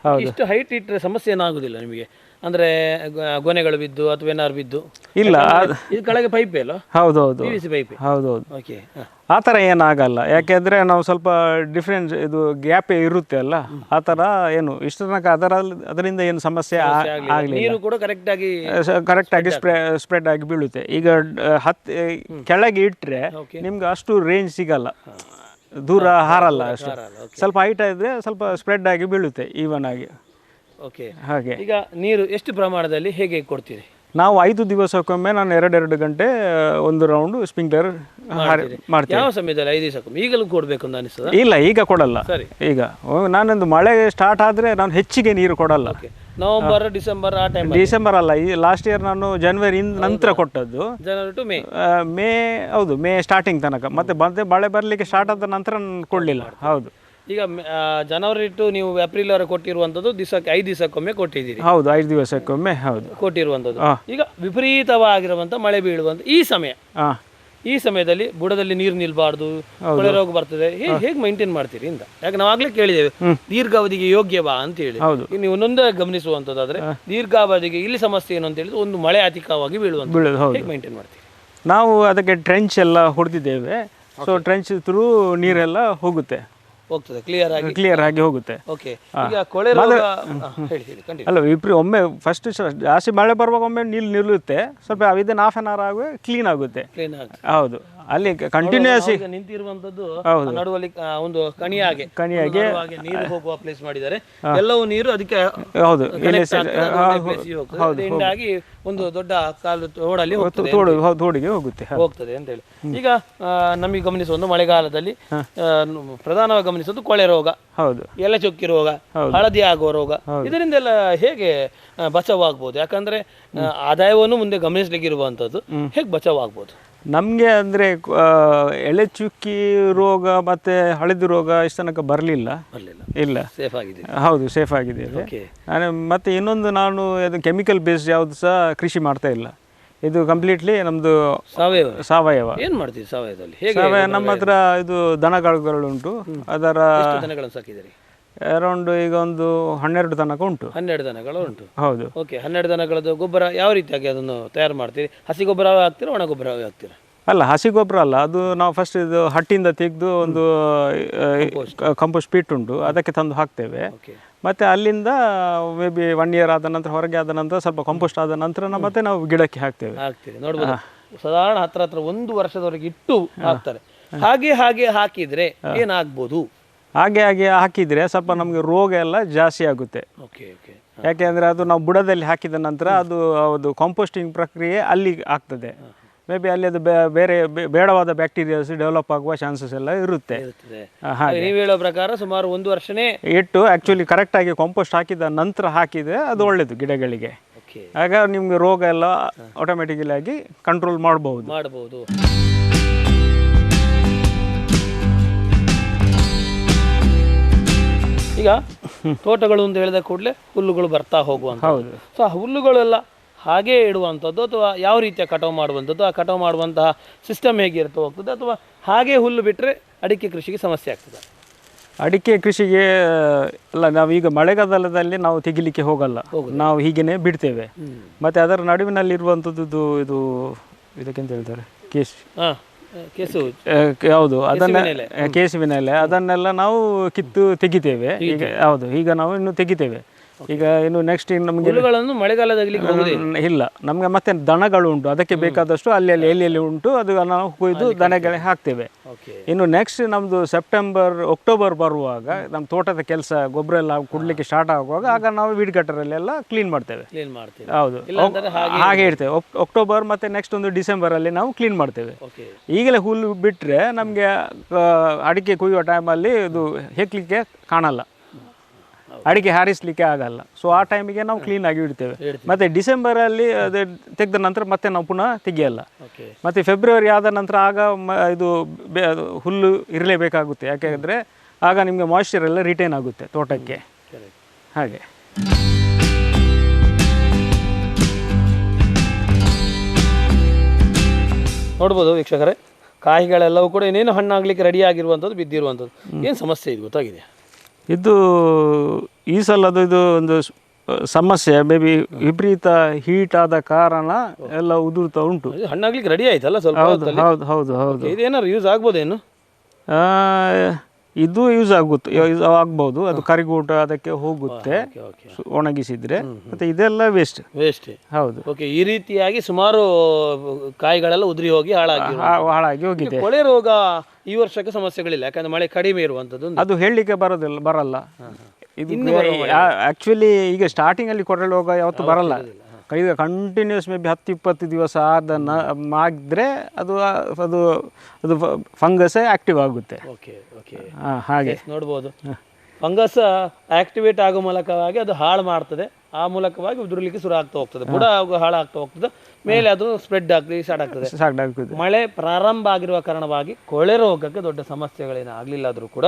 ಹೌದು,
ಇಷ್ಟು ಹೈಟ್ ಇಟ್ಟರೆ ಸಮಸ್ಯೆ ಏನಾಗುದಿಲ್ಲ ನಿಮಗೆ? ಅಂದರೆ ಗೊನೆಗಳು ಬಿದ್ದು ಅಥವಾ ಏನಾದ್ರು ಬಿದ್ದು?
ಇಲ್ಲ,
ಇದು ಕೆಳಗೆ ಪೈಪೇ ಅಲ್ಲ?
ಹೌದೌದು,
PVC ಪೈಪೇ.
ಹೌದೌದು.
ಓಕೆ.
ಆ ಥರ ಏನಾಗಲ್ಲ, ಯಾಕೆಂದರೆ ನಾವು ಸ್ವಲ್ಪ ಡಿಫ್ರೆನ್ಸ್ ಇದು ಗ್ಯಾಪೇ ಇರುತ್ತೆ ಅಲ್ಲ, ಆ ಥರ ಏನು ಇಷ್ಟು ತನಕ ಅದರಿಂದ ಏನು ಸಮಸ್ಯೆ ಆಗಲಿಲ್ಲ.
ನೀರು ಕೂಡ
ಕರೆಕ್ಟಾಗಿ ಸ್ಪ್ರೆಡ್ ಆಗಿ ಬೀಳುತ್ತೆ. ಈಗ ಕೆಳಗೆ ಇಟ್ಟರೆ ನಿಮ್ಗೆ ಅಷ್ಟು ರೇಂಜ್ ಸಿಗಲ್ಲ, ದೂರ ಹಾರಲ್ಲ ಅಷ್ಟು. ಸ್ವಲ್ಪ ಹೈಟ್ ಇದ್ದರೆ ಸ್ವಲ್ಪ ಸ್ಪ್ರೆಡ್ ಆಗಿ ಬೀಳುತ್ತೆ ಈವನ್ ಆಗಿ.
ಓಕೆ.
ಹಾಗೆ.
ಈಗ ನೀರು ಎಷ್ಟು ಪ್ರಮಾಣದಲ್ಲಿ ಹೇಗೆ ಕೊಡ್ತೀರಿ?
ನಾವು 5 ದಿವಸಕ್ಕೊಮ್ಮೆ ನಾನು 2 ಗಂಟೆ ಒಂದು ರೌಂಡ್ ಸ್ಪ್ರಿಂಕ್ಲರ್ ಮಾಡ್ತೀನಿ.
ಯಾವ ಸಮಯದಲ್ಲಿ? 5 ದಿವಸಕ್ಕೊಮ್ಮೆ? ಈಗಲೂ ಕೊಡಬೇಕು ಅಂತ ಅನಿಸ್ತದ?
ಇಲ್ಲ, ಈಗ ಕೊಡಲ್ಲ.
ಸರಿ.
ಈಗ ನಾನೊಂದು ಮಳೆ ಸ್ಟಾರ್ಟ್ ಆದರೆ ನಾನು ಹೆಚ್ಚಿಗೆ ನೀರು ಕೊಡಲ್ಲ.
ನವೆಂಬರ್, ಡಿಸೆಂಬರ್ ಆ ಟೈಮ್?
ಡಿಸೆಂಬರ್ ಅಲ್ಲ, ಈ ಲಾಸ್ಟ್ ಇಯರ್ ನಾನು ಜನವರಿ ನಂತರ ಕೊಟ್ಟದ್ದು.
ಜನವರಿ ಟು ಮೇ?
ಮೇ, ಹೌದು, ಮೇ ಸ್ಟಾರ್ಟಿಂಗ್ ತನಕ. ಮತ್ತೆ ಮಳೆ ಬರಲಿಕ್ಕೆ ಸ್ಟಾರ್ಟ್ ಆದ ನಂತರ ನಾನು ಕೊಡಲಿಲ್ಲ. ಹೌದು.
ಈಗ ಜನವರಿ ಟು ನೀವು ಏಪ್ರಿಲ್ ವರೆಗೆ ಕೊಟ್ಟಿರುವಂಥದ್ದು 5 ದಿವಸಕ್ಕೊಮ್ಮೆ ಕೊಟ್ಟಿದ್ದೀರಿ?
ಹೌದು, 5 ದಿವಸಕ್ಕೊಮ್ಮೆ. ಹೌದು,
ಕೊಟ್ಟಿರುವಂಥದ್ದು. ಈಗ ವಿಪರೀತವಾಗಿರುವಂಥ ಮಳೆ ಬೀಳುವಂಥ ಈ ಸಮಯದಲ್ಲಿ ಬುಡದಲ್ಲಿ ನೀರು ನಿಲ್ಬಾರ್ದು, ಕೊಳೆ ರೋಗ ಬರ್ತದೆ, ಹೇಗೆ ಮೈಂಟೈನ್ ಮಾಡ್ತೀರಿ ಅಂತ? ಯಾಕೆ ನಾವು ಆಗ್ಲೇ ಕೇಳಿದ್ದೇವೆ ದೀರ್ಘಾವಧಿಗೆ ಯೋಗ್ಯವಾ ಅಂತ ಹೇಳಿ. ನೀವು ಒಂದೊಂದೇ ಗಮನಿಸುವಂಥದ್ದಾದ್ರೆ ದೀರ್ಘಾವಧಿಗೆ ಇಲ್ಲಿ ಸಮಸ್ಯೆ ಏನು ಅಂತ ಹೇಳಿದ್ರೆ ಒಂದು ಮಳೆ ಅಧಿಕವಾಗಿ ಬೀಳುವಂಥದ್ದು, ಹೇಗೆ ಮೈಂಟೈನ್ ಮಾಡ್ತೀರಿ?
ನಾವು ಅದಕ್ಕೆ ಟ್ರೆಂಚ್ ಎಲ್ಲ ಹೊಡೆದಿದ್ದೇವೆ. ಸೊ ಟ್ರೆಂಚ್ ಥ್ರೂ ನೀರೆಲ್ಲ ಹೋಗುತ್ತೆ, ಕ್ಲಿಯರ್ ಆಗಿ ಹೋಗುತ್ತೆ.
ಓಕೆ. ಈಗ ಕೊಳೆ ರೋಗ
ಅಲ್ಲ, ಒಮ್ಮೆ ಫಸ್ಟ್ ಜಾಸ್ತಿ ಮಳೆ ಬರುವಾಗ ಒಮ್ಮೆ ನಿಲ್ಲುತ್ತೆ, ಸ್ವಲ್ಪ ವಿದಿನ್ ಹಾಫ್ ಆನ್ ಅವರ್ ಆಗುವ ಕ್ಲೀನ್ ಆಗುತ್ತೆ. ಹೌದು, ಅಲ್ಲಿ ಕಂಟಿನ್ಯೂಸ್
ನಿಂತಿರುವಂತದ್ದು ನಡುವಲ್ಲಿ ಒಂದು ಕಣಿಯಾಗೆ ನೀರು ಹೋಗುವ ಪ್ಲೇಸ್ ಮಾಡಿದ್ದಾರೆ. ಎಲ್ಲವೂ ನೀರು ಅದಕ್ಕೆ ಹಿಂಗಾಗಿ ಒಂದು ದೊಡ್ಡ ಕಾಲು ತೋಡಲ್ಲಿ ಹೋಗ್ತದೆ ಅಂತ ಹೇಳಿ. ಈಗ ನಮಗೆ ಗಮನಿಸುವ ಒಂದು ಮಳೆಗಾಲದಲ್ಲಿ ಪ್ರಧಾನವಾಗಿ ಗಮನಿಸೋದು ಕೊಳೆ ರೋಗ, ಎಲೆ ಚೊಕ್ಕಿ ರೋಗ, ಹಳದಿ ಆಗುವ ರೋಗ. ಇದರಿಂದೆಲ್ಲ ಹೇಗೆ ಬಚಾವಾಗ್ಬೋದು? ಯಾಕಂದ್ರೆ ಆದಾಯವನ್ನು ಮುಂದೆ ಗಮನಿಸ್ಲಿಕ್ಕೆ ಇರುವಂತದ್ದು, ಹೇಗೆ ಬಚಾವಾಗ್ಬೋದು?
ನಮಗೆ ಅಂದರೆ ಎಲೆ ಚುಕ್ಕಿ ರೋಗ ಮತ್ತು ಹಳದಿ ರೋಗ ಇಷ್ಟು ತನಕ ಬರಲಿಲ್ಲ. ಇಲ್ಲ, ಹೌದು, ಸೇಫ್ ಆಗಿದೆ. ಮತ್ತು ಇನ್ನೊಂದು, ನಾನು ಅದು ಕೆಮಿಕಲ್ ಬೇಸ್ಡ್ ಯಾವುದು ಸಹ ಕೃಷಿ ಮಾಡ್ತಾ ಇಲ್ಲ. ಇದು ಕಂಪ್ಲೀಟ್ಲಿ ನಮ್ಮದು ಸಾವಯವ.
ಏನು ಮಾಡ್ತೀವಿ ಸಾವಯವದಲ್ಲಿ?
ಸಾವಯವ ನಮ್ಮ ಹತ್ರ ಇದು ದನಗಳುಂಟು. ಅದರ
ಸಾಕಿದ್ದೀರಿ?
ಅರೌಂಡ್ ಈಗ ಒಂದು 12 ತನಕ ಉಂಟು.
12 ದನಗಳು ಉಂಟು.
ಹೌದು.
ಓಕೆ. 12 ದನಗಳದ್ದು ಗೊಬ್ಬರ ಯಾವ ರೀತಿಯಾಗಿ ಅದನ್ನು ತಯಾರು ಮಾಡ್ತೀರಿ? ಹಸಿ ಗೊಬ್ಬರವೇ ಹಾಕ್ತೀರಾ, ಒಣ ಗೊಬ್ಬರವೇ ಹಾಕ್ತೀರಾ?
ಅಲ್ಲ, ಹಸಿ ಗೊಬ್ಬರ ಅಲ್ಲ, ಅದು ನಾವು ಫಸ್ಟ್ ಇದು ಹಟ್ಟಿಂದ ತೆಗೆದು ಒಂದು ಕಂಪೋಸ್ಟ್ ಪೀಟ್ ಉಂಟು, ಅದಕ್ಕೆ ತಂದು ಹಾಕ್ತೇವೆ. ಮತ್ತು ಅಲ್ಲಿಂದ ಮೇ ಬಿ 1 ಇಯರ್ ಆದ ನಂತರ, ಹೊರಗೆ ಆದ ನಂತರ ಸ್ವಲ್ಪ ಕಂಪೋಸ್ಟ್ ಆದ ನಂತರ ಮತ್ತೆ ನಾವು ಗಿಡಕ್ಕೆ ಹಾಕ್ತೇವೆ.
ನೋಡ್ಬೋದು, ಸಾಧಾರಣ ಹತ್ರ 1 ವರ್ಷದವರೆಗೆ ಇಟ್ಟು ಹಾಕ್ತಾರೆ. ಹಾಗೆ ಹಾಕಿದ್ರೆ ಏನಾಗ್ಬೋದು?
ಹಾಗೆ ಹಾಕಿದರೆ ಸ್ವಲ್ಪ ನಮಗೆ ರೋಗ ಎಲ್ಲ ಜಾಸ್ತಿ ಆಗುತ್ತೆ. ಯಾಕೆಂದರೆ ಅದು ನಾವು ಬುಡದಲ್ಲಿ ಹಾಕಿದ ನಂತರ ಅದು ಕಾಂಪೋಸ್ಟಿಂಗ್ ಪ್ರಕ್ರಿಯೆ ಅಲ್ಲಿ ಆಗ್ತದೆ. ಮೇ ಬಿ ಅಲ್ಲಿ ಅದು ಬೇರೆ ಬೇಡವಾದ ಬ್ಯಾಕ್ಟೀರಿಯಾಸ್ ಡೆವಲಪ್ ಆಗುವ ಚಾನ್ಸಸ್ ಎಲ್ಲ ಇರುತ್ತೆ.
ನೀವು ಹೇಳೋ ಪ್ರಕಾರ ಸುಮಾರು 1 ವರ್ಷನೇ
ಇಟ್ಟು ಆ್ಯಕ್ಚುಲಿ ಕರೆಕ್ಟಾಗಿ ಕಾಂಪೋಸ್ಟ್ ಹಾಕಿದ ನಂತರ ಹಾಕಿದರೆ ಅದು ಒಳ್ಳೆಯದು ಗಿಡಗಳಿಗೆ. ಆಗ ನಿಮಗೆ ರೋಗ ಎಲ್ಲ ಆಟೋಮೆಟಿಕಲಿ ಆಗಿ ಕಂಟ್ರೋಲ್ ಮಾಡಬಹುದು. ಈಗ ತೋಟಗಳು ಅಂತ ಹೇಳಿದ ಕೂಡಲೇ ಹುಲ್ಲುಗಳು ಬರ್ತಾ ಹೋಗುವಂಥ, ಸೊ ಆ ಹುಲ್ಲುಗಳೆಲ್ಲ ಹಾಗೇ ಇಡುವಂಥದ್ದು ಅಥವಾ ಯಾವ ರೀತಿಯ ಕಟಾವು ಮಾಡುವಂಥದ್ದು, ಆ ಕಟಾವು ಮಾಡುವಂತಹ ಸಿಸ್ಟಮ್ ಹೇಗಿರುತ್ತೆ ಹೋಗ್ತದೆ, ಅಥವಾ ಹಾಗೆ ಹುಲ್ಲು ಬಿಟ್ಟರೆ ಅಡಿಕೆ ಕೃಷಿಗೆ ಸಮಸ್ಯೆ ಆಗ್ತದೆ? ಅಡಿಕೆ ಕೃಷಿಗೆ ಅಲ್ಲ, ನಾವೀಗ ಮಳೆಗಾಲದಲ್ಲಿ ನಾವು ತೆಗಿಲಿಕ್ಕೆ ಹೋಗಲ್ಲ, ನಾವು ಹೀಗೇನೆ ಬಿಡ್ತೇವೆ. ಮತ್ತು ಅದರ ನಡುವಿನಲ್ಲಿರುವಂಥದ್ದು ಇದು ಇದಕ್ಕೆಂತ ಹೇಳ್ತಾರೆ, ಯಾವುದು, ಅದನ್ನ ಕೇಸುವಿನ ಎಲೆ, ಅದನ್ನೆಲ್ಲ ನಾವು ಕಿತ್ತು ತೆಗಿತೇವೆ. ಈಗ ನಾವು ಇನ್ನು ತೆಗಿತೇವೆ. ಈಗ ಇನ್ನು ನೆಕ್ಸ್ಟ್ ನಮಗೆ
ಹುಲ್ಲುಗಳನ್ನು ಮಳೆಗಾಲದಲ್ಲಿ
ಇಲ್ಲ, ನಮಗೆ ಮತ್ತೆ ದನಗಳು ಉಂಟು, ಅದಕ್ಕೆ ಬೇಕಾದಷ್ಟು ಅಲ್ಲಿ ಎಲ್ಲಿ ಉಂಟು ಅದು ನಾವು ಕೊಯ್ದು ದನಗಳಿಗೆ ಹಾಕ್ತೇವೆ. ಇನ್ನು ನೆಕ್ಸ್ಟ್ ನಮ್ಮದು ಅಕ್ಟೋಬರ್ ಬರುವಾಗ ನಮ್ಮ ತೋಟದ ಕೆಲಸ ಗೊಬ್ಬರ ಎಲ್ಲ ಕೊಡಲಿಕ್ಕೆ ಸ್ಟಾರ್ಟ್ ಆಗುವಾಗ ಆಗ ನಾವು ವೀಡ್ ಕಟ್ಟರಲ್ಲೆಲ್ಲ ಕ್ಲೀನ್ ಮಾಡ್ತೇವೆ. ಹೌದು, ಹಾಗೆ ಇರ್ತೇವೆ. ಅಕ್ಟೋಬರ್ ಮತ್ತು ನೆಕ್ಸ್ಟ್ ಒಂದು ಡಿಸೆಂಬರಲ್ಲಿ ನಾವು ಕ್ಲೀನ್ ಮಾಡ್ತೇವೆ. ಈಗಲೇ ಹುಲ್ಲು ಬಿಟ್ಟರೆ ನಮಗೆ ಅಡಿಕೆ ಕೊಯ್ಯುವ ಟೈಮಲ್ಲಿ ಇದು ಹೆಕ್ಲಿಕ್ಕೆ ಕಾಣಲ್ಲ, ಅಡಿಕೆ ಹಾರಿಸಲಿಕ್ಕೆ ಆಗಲ್ಲ. ಸೊ ಆ ಟೈಮಿಗೆ ನಾವು ಕ್ಲೀನಾಗಿ ಇಡ್ತೇವೆ. ಮತ್ತು ಡಿಸೆಂಬರಲ್ಲಿ ಅದು ತೆಗೆದ ನಂತರ ಮತ್ತೆ ನಾವು ಪುನಃ ತೆಗಿಯಲ್ಲ. ಮತ್ತು ಫೆಬ್ರವರಿ ಆದ ನಂತರ ಆಗ ಇದು ಹುಲ್ಲು ಇರಲೇಬೇಕಾಗುತ್ತೆ, ಯಾಕೆಂದರೆ ಆಗ ನಿಮಗೆ ಮಾಯ್ಶ್ಚರ್ ಎಲ್ಲ ರಿಟೈನ್ ಆಗುತ್ತೆ ತೋಟಕ್ಕೆ. ಹಾಗೆ
ನೋಡ್ಬೋದು ವೀಕ್ಷಕರೇ, ಕಾಯಿಗಳೆಲ್ಲವೂ ಕೂಡ ಇನ್ನೇನು ಹಣ್ಣಾಗಲಿಕ್ಕೆ ರೆಡಿ ಆಗಿರುವಂಥದ್ದು, ಬಿದ್ದಿರುವಂಥದ್ದು. ಏನು ಸಮಸ್ಯೆ ಇದು ಗೊತ್ತಾಗಿದೆ?
ಇದು ಈ ಸಲದು ಇದು ಒಂದು ಸಮಸ್ಯೆ, ಮೇಬಿ ವಿಪರೀತ ಹೀಟ್ ಆದ ಕಾರಣ ಎಲ್ಲ ಉದುರ್ತಾ ಉಂಟು.
ಹಣ್ಣಾಗ್ಲಿಕ್ಕೆ ರೆಡಿ ಆಯ್ತಲ್ಲ ಸ್ವಲ್ಪ?
ಹೌದು ಹೌದು ಹೌದು ಹೌದು.
ಇದೇನಾದ್ರು ಯೂಸ್ ಆಗ್ಬೋದೇನು?
ಇದು ಯೂಸ್ ಆಗ್ಬೋದು, ಅದು ಕರಿಗೂಟ ಅದಕ್ಕೆ ಹೋಗುತ್ತೆ ಒಣಗಿಸಿದ್ರೆ. ಮತ್ತೆ ಇದೆಲ್ಲ ವೇಸ್ಟ್. ಹೌದು.
ಓಕೆ, ಈ ರೀತಿಯಾಗಿ ಸುಮಾರು ಕಾಯಿಗಳೆಲ್ಲ ಉದುರಿ ಹೋಗಿ
ಹಾಳಾಗಿ ಹೋಗಿದೆ.
ಕೊಳೆ ರೋಗ ಈ ವರ್ಷಕ್ಕೆ ಸಮಸ್ಯೆಗಳಿಲ್ಲ, ಯಾಕಂದ್ರೆ ಮಳೆ ಕಡಿಮೆ ಇರುವಂಥದ್ದು.
ಅದು ಹೇಳಲಿಕ್ಕೆ ಬರಲ್ಲ. ಇದು ಆಕ್ಚುಲಿ ಈಗ ಸ್ಟಾರ್ಟಿಂಗ್ ಅಲ್ಲಿ ಕೊಳೆ ರೋಗ ಯಾವತ್ತು ಬರಲ್ಲ. ಈಗ ಕಂಟಿನ್ಯೂಸ್ ಮೇಬಿ 10-20 ದಿವಸ ಆಗಿದ್ರೆ ಅದು ಅದು ಅದು ಫಂಗಸ್ ಆಕ್ಟಿವ್ ಆಗುತ್ತೆ. ಹಾಗೆ
ನೋಡ್ಬೋದು, ಫಂಗಸ್ ಆಕ್ಟಿವೇಟ್ ಆಗೋ ಮೂಲಕವಾಗಿ ಅದು ಹಾಳು ಮಾಡ್ತದೆ, ಆ ಮೂಲಕವಾಗಿ ಉದುರಲಿಕ್ಕೆ ಶುರು ಆಗ್ತಾ ಹೋಗ್ತದೆ, ಬುಡ ಹಾಳಾಗ್ತಾ ಹೋಗ್ತದೆ, ಮೇಲೆ ಅದು ಸ್ಪ್ರೆಡ್ ಸ್ಟಾರ್ಟ್ ಆಗ್ತದೆ. ಮಳೆ ಪ್ರಾರಂಭ ಆಗಿರುವ ಕಾರಣವಾಗಿ ಕೊಳೆ ರೋಗಕ್ಕೆ ದೊಡ್ಡ ಸಮಸ್ಯೆಗಳೇನು ಆಗ್ಲಿಲ್ಲಾದ್ರೂ ಕೂಡ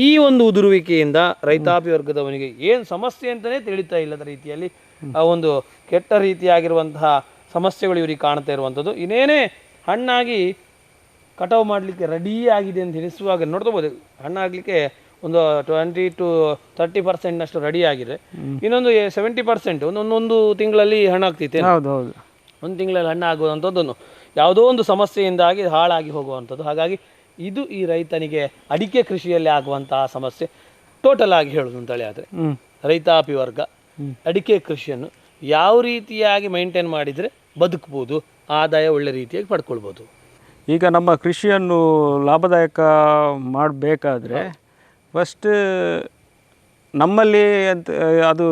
ಈ ಒಂದು ಉದುರುವಿಕೆಯಿಂದ ರೈತಾಪಿ ವರ್ಗದವನಿಗೆ ಏನು ಸಮಸ್ಯೆ ಅಂತಾನೆ ತಿಳಿತಾ ಇಲ್ಲದ ರೀತಿಯಲ್ಲಿ ಆ ಒಂದು ಕೆಟ್ಟ ರೀತಿಯಾಗಿರುವಂತಹ ಸಮಸ್ಯೆಗಳು ಇವರಿಗೆ ಕಾಣ್ತಾ ಇರುವಂಥದ್ದು. ಇನ್ನೇನೇ ಹಣ್ಣಾಗಿ ಕಟಾವು ಮಾಡಲಿಕ್ಕೆ ರೆಡಿ ಆಗಿದೆ ಅಂತ ಎನಿಸುವಾಗ ನೋಡ್ಕೋಬೋದು, ಹಣ್ಣಾಗಲಿಕ್ಕೆ ಒಂದು 20-30% ರೆಡಿ ಆಗಿದೆ. ಇನ್ನೊಂದು 70% ಒಂದೊಂದು ತಿಂಗಳಲ್ಲಿ ಹಣ್ಣಾಗ್ತೈತೆ. ಒಂದು ತಿಂಗಳಲ್ಲಿ ಹಣ್ಣಾಗುವಂಥದ್ದನ್ನು ಯಾವುದೋ ಒಂದು ಸಮಸ್ಯೆಯಿಂದಾಗಿ ಹಾಳಾಗಿ ಹೋಗುವಂಥದ್ದು. ಹಾಗಾಗಿ ಇದು ಈ ರೈತನಿಗೆ ಅಡಿಕೆ ಕೃಷಿಯಲ್ಲಿ ಆಗುವಂತಹ ಸಮಸ್ಯೆ. ಟೋಟಲ್ ಆಗಿ ಹೇಳೋದು ಅಂತೇಳಿ ಆದರೆ ರೈತಾಪಿ ವರ್ಗ ಅಡಿಕೆ ಕೃಷಿಯನ್ನು ಯಾವ ರೀತಿಯಾಗಿ ಮೈಂಟೈನ್ ಮಾಡಿದರೆ ಬದುಕ್ಬೋದು, ಆದಾಯ ಒಳ್ಳೆ ರೀತಿಯಾಗಿ ಪಡ್ಕೊಳ್ಬೋದು.
ಈಗ ನಮ್ಮ ಕೃಷಿಯನ್ನು ಲಾಭದಾಯಕ ಮಾಡಬೇಕಾದ್ರೆ ಫಸ್ಟ್ ನಮ್ಮಲ್ಲಿ ಅಂತ ಅದು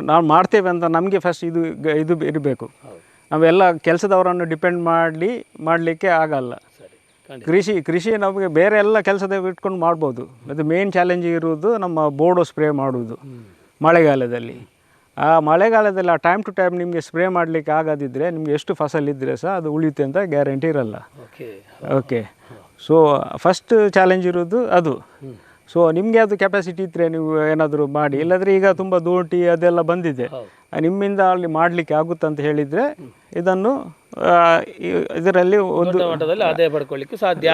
ನಾವು ಮಾಡ್ತೇವೆ ಅಂತ ನಮಗೆ ಫಸ್ಟ್ ಇದು ಇರಬೇಕು. ನಾವೆಲ್ಲ ಕೆಲಸದವರನ್ನು ಡಿಪೆಂಡ್ ಮಾಡಲಿಕ್ಕೆ ಆಗಲ್ಲ. ಕೃಷಿ ನಮಗೆ ಬೇರೆ ಎಲ್ಲ ಕೆಲಸದ ಇಟ್ಕೊಂಡು ಮಾಡ್ಬೋದು. ಮತ್ತು ಮೇನ್ ಚಾಲೆಂಜ್ ಇರುವುದು ನಮ್ಮ ಬೋರ್ಡೋ ಸ್ಪ್ರೇ ಮಾಡುವುದು ಮಳೆಗಾಲದಲ್ಲಿ. ಆ ಮಳೆಗಾಲದಲ್ಲಿ ಆ ಟೈಮ್ ಟು ಟೈಮ್ ನಿಮಗೆ ಸ್ಪ್ರೇ ಮಾಡಲಿಕ್ಕೆ ಆಗದಿದ್ದರೆ ನಿಮಗೆ ಎಷ್ಟು ಫಸಲಿದ್ದರೆ ಸಹ ಅದು ಉಳಿಯುತ್ತೆ ಅಂತ ಗ್ಯಾರಂಟಿ ಇರಲ್ಲ. ಓಕೆ, ಸೊ ಫಸ್ಟ್ ಚಾಲೆಂಜ್ ಇರೋದು ಅದು. ಸೊ ನಿಮಗೆ ಅದು ಕೆಪಾಸಿಟಿ ಇದ್ದರೆ ನೀವು ಏನಾದರೂ ಮಾಡಿ, ಇಲ್ಲಾಂದರೆ ಈಗ ತುಂಬ ದೋಟಿ ಅದೆಲ್ಲ ಬಂದಿದೆ, ನಿಮ್ಮಿಂದ ಅಲ್ಲಿ ಮಾಡಲಿಕ್ಕೆ ಆಗುತ್ತೆ ಅಂತ ಹೇಳಿದರೆ ಇದನ್ನು ಇದರಲ್ಲಿ ಒಂದು
ಆದಾಯ ಪಡ್ಕೊಳ್ಳಿಕ್ಕೆ ಸಾಧ್ಯ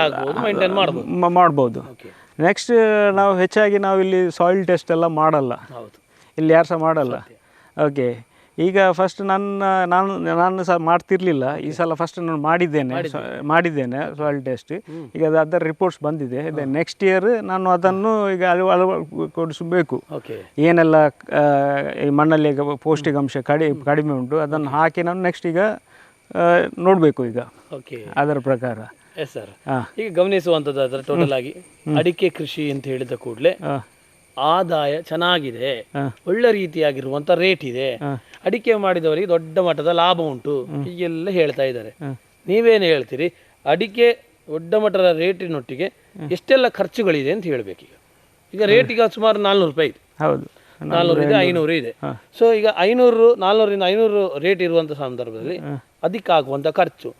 ಮಾಡ್ಬೋದು. ನೆಕ್ಸ್ಟ್ ನಾವು ಹೆಚ್ಚಾಗಿ ನಾವು ಇಲ್ಲಿ ಸಾಯಿಲ್ ಟೆಸ್ಟ್ ಎಲ್ಲ ಮಾಡಲ್ಲ, ಇಲ್ಲಿ ಯಾರು ಸಹ ಮಾಡಲ್ಲ. ಓಕೆ, ಈಗ ಫಸ್ಟ್ ನಾನು ಸಹ ಮಾಡ್ತಿರ್ಲಿಲ್ಲ, ಈ ಸಲ ಫಸ್ಟ್ ನಾನು ಮಾಡಿದ್ದೇನೆ ಸಾಯಿಲ್ ಟೆಸ್ಟ್. ಈಗ ಅದರ ರಿಪೋರ್ಟ್ಸ್ ಬಂದಿದೆ. ನೆಕ್ಸ್ಟ್ ಇಯರ್ ನಾನು ಅದನ್ನು ಈಗ ಅಳವಡಿಸಬೇಕು. ಏನೆಲ್ಲ ಈ ಮಣ್ಣಲ್ಲಿ ಪೌಷ್ಟಿಕಾಂಶ ಕಡಿಮೆ ಉಂಟು ಅದನ್ನು ಹಾಕಿ ನಾನು ನೆಕ್ಸ್ಟ್ ಈಗ ನೋಡಬೇಕು ಈಗ ಅದರ ಪ್ರಕಾರ.
ಸರ್, ಈಗ ಗಮನಿಸುವಂಥದ್ದಾದ್ರೆ ಟೋಟಲ್ ಆಗಿ ಅಡಿಕೆ ಕೃಷಿ ಅಂತ ಹೇಳಿದ ಕೂಡಲೇ ಆದಾಯ ಚೆನ್ನಾಗಿದೆ, ಒಳ್ಳೆ ರೀತಿಯಾಗಿರುವಂತ ರೇಟ್ ಇದೆ, ಅಡಿಕೆ ಮಾಡಿದವರಿಗೆ ದೊಡ್ಡ ಮಟ್ಟದ ಲಾಭ ಉಂಟು, ಹೀಗೆಲ್ಲ ಹೇಳ್ತಾ ಇದ್ದಾರೆ. ನೀವೇನು ಹೇಳ್ತೀರಿ? ಅಡಿಕೆ ದೊಡ್ಡ ಮಟ್ಟದ ರೇಟಿನೊಟ್ಟಿಗೆ ಎಷ್ಟೆಲ್ಲ ಖರ್ಚುಗಳಿದೆ ಅಂತ ಹೇಳ್ಬೇಕು. ಈಗ ರೇಟ್ ಈಗ ಸುಮಾರು 400 ರೂಪಾಯಿ ಇದೆ.
ಹೌದು,
400 ಇದೆ, 500 ಇದೆ. ಸೊ ಈಗ 400ರಿಂದ 500 ರೇಟ್ ಇರುವಂತ ಸಂದರ್ಭದಲ್ಲಿ ಅದಕ್ಕಾಗುವಂತ ಖರ್ಚು